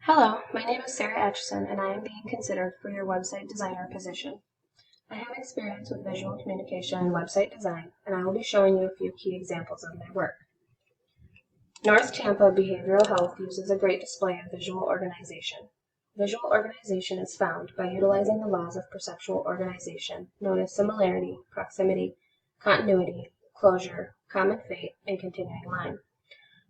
Hello, my name is Sarah Atchison and I am being considered for your website designer position. I have experience with visual communication and website design, and I will be showing you a few key examples of my work. North Tampa Behavioral Health uses a great display of visual organization. Visual organization is found by utilizing the laws of perceptual organization, known as similarity, proximity, continuity, closure, common fate, and continuing line.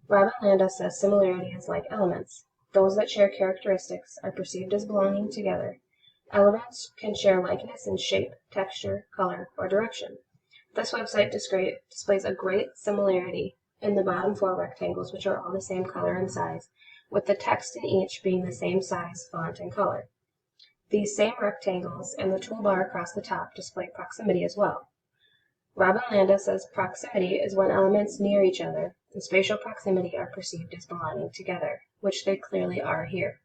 Robin Landa says similarity is like elements. Those that share characteristics are perceived as belonging together. Elements can share likeness in shape, texture, color, or direction. This website displays a great similarity in the bottom four rectangles, which are all the same color and size, with the text in each being the same size, font, and color. These same rectangles and the toolbar across the top display proximity as well. Robin Landa says proximity is when elements near each other and spatial proximity are perceived as belonging together, which they clearly are here.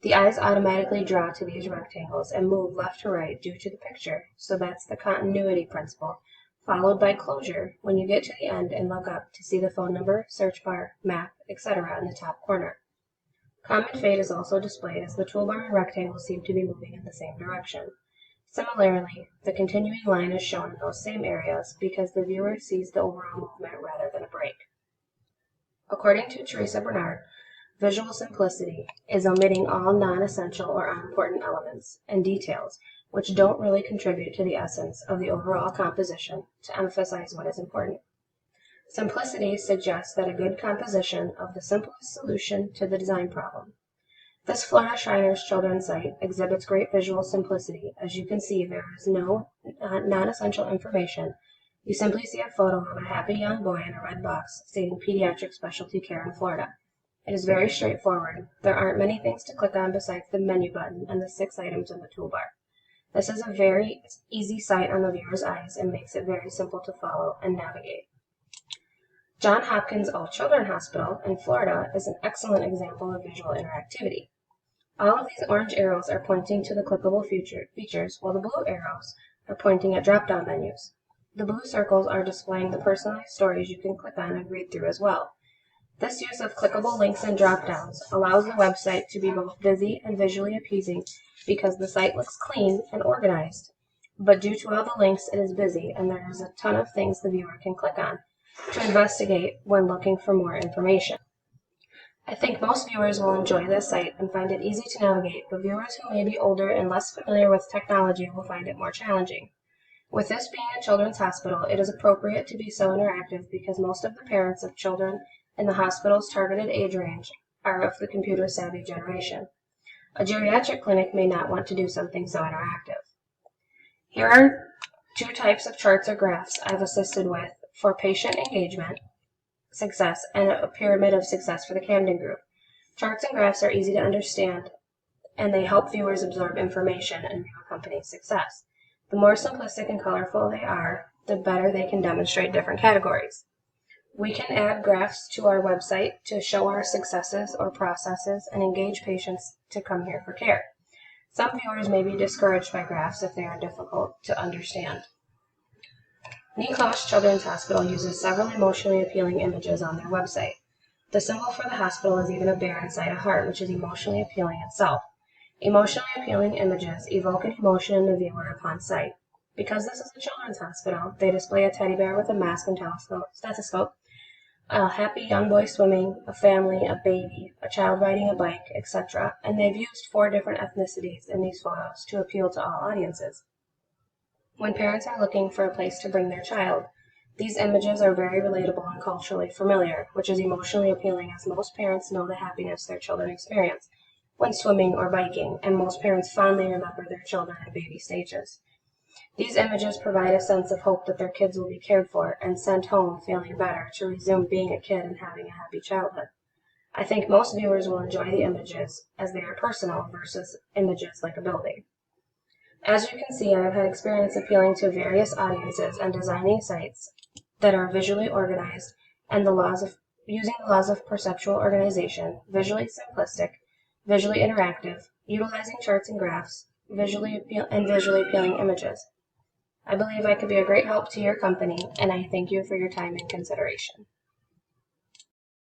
The eyes automatically draw to these rectangles and move left to right due to the picture, so that's the continuity principle, followed by closure when you get to the end and look up to see the phone number, search bar, map, etc. in the top corner. Common fate is also displayed as the toolbar and rectangles seem to be moving in the same direction. Similarly, the continuing line is shown in those same areas because the viewer sees the overall movement rather than a break. According to Teresa Bernard, visual simplicity is omitting all non-essential or unimportant elements and details which don't really contribute to the essence of the overall composition to emphasize what is important. Simplicity suggests that a good composition of the simplest solution to the design problem. This Florida Shriners Children's site exhibits great visual simplicity. As you can see, there is no non-essential information. You simply see a photo of a happy young boy in a red box stating Pediatric Specialty Care in Florida. It is very straightforward. There aren't many things to click on besides the menu button and the 6 items in the toolbar. This is a very easy site on the viewer's eyes and makes it very simple to follow and navigate. Johns Hopkins All Children Hospital in Florida is an excellent example of visual interactivity. All of these orange arrows are pointing to the clickable features, while the blue arrows are pointing at drop-down menus. The blue circles are displaying the personalized stories you can click on and read through as well. This use of clickable links and drop-downs allows the website to be both busy and visually appeasing because the site looks clean and organized. But due to all the links, it is busy and there is a ton of things the viewer can click on to investigate when looking for more information. I think most viewers will enjoy this site and find it easy to navigate, but viewers who may be older and less familiar with technology will find it more challenging. With this being a children's hospital, it is appropriate to be so interactive because most of the parents of children in the hospital's targeted age range are of the computer-savvy generation. A geriatric clinic may not want to do something so interactive. Here are 2 types of charts or graphs I've assisted with for patient engagement, success, and a pyramid of success for the Camden Group. Charts and graphs are easy to understand, and they help viewers absorb information and view a company's success. The more simplistic and colorful they are, the better they can demonstrate different categories. We can add graphs to our website to show our successes or processes and engage patients to come here for care. Some viewers may be discouraged by graphs if they are difficult to understand. Nichols Children's Hospital uses several emotionally appealing images on their website. The symbol for the hospital is even a bear inside a heart, which is emotionally appealing itself. Emotionally appealing images evoke an emotion in the viewer upon sight. Because this is a children's hospital, they display a teddy bear with a mask and stethoscope, a happy young boy swimming, a family, a baby, a child riding a bike, etc., and they've used 4 different ethnicities in these photos to appeal to all audiences. When parents are looking for a place to bring their child, these images are very relatable and culturally familiar, which is emotionally appealing as most parents know the happiness their children experience when swimming or biking, and most parents fondly remember their children at baby stages. These images provide a sense of hope that their kids will be cared for and sent home feeling better to resume being a kid and having a happy childhood. I think most viewers will enjoy the images as they are personal versus images like a building. As you can see, I have had experience appealing to various audiences and designing sites that are visually organized and using the laws of perceptual organization, visually simplistic, visually interactive, utilizing charts and graphs, visually appealing images. I believe I could be a great help to your company, and I thank you for your time and consideration.